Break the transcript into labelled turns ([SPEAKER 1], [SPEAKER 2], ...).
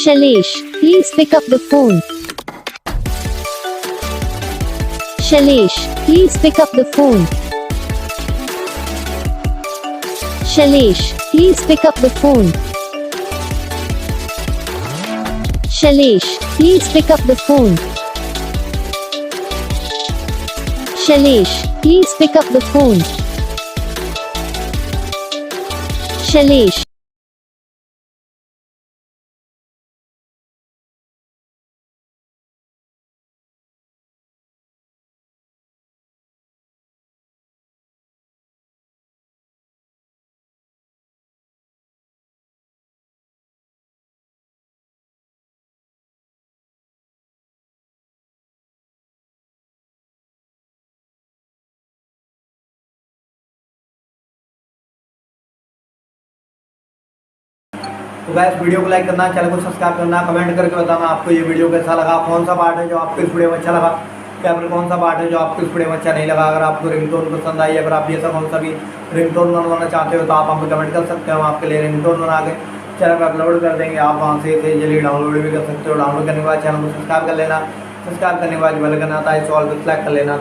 [SPEAKER 1] Shailesh, please pick up the phone. Shailesh, please pick up the phone. Shailesh, please pick up the phone. Shailesh, please pick up the phone. Shailesh, please pick up the phone. Shailesh.
[SPEAKER 2] तो guys video को like करना, channel को subscribe करना, comment करके बताना आपको ये video कैसा लगा, कौन सा पार्ट है जो आपको इस वीडियो में अच्छा लगा, या फिर कौन सा पार्ट है जो आपको इस वीडियो में अच्छा नहीं लगा। अगर आपको रिंगटोन पसंद आई, अगर आप ऐसा कौन सा भी रिंगटोन बनवाना चाहते हो तो आप हमको कमेंट कर सकते हो, हम आपके लिए रिंगटोन बना के चैनल पर अपलोड कर देंगे। आप वहाँ से जल्दी डाउनलोड भी कर सकते हो। डाउनलोड करने के बाद चैनल को सब्सक्राइब कर लेना, सब्सक्राइब करने के बाद बेल आइकन आता है, ऑल पे क्लिक कर लेना।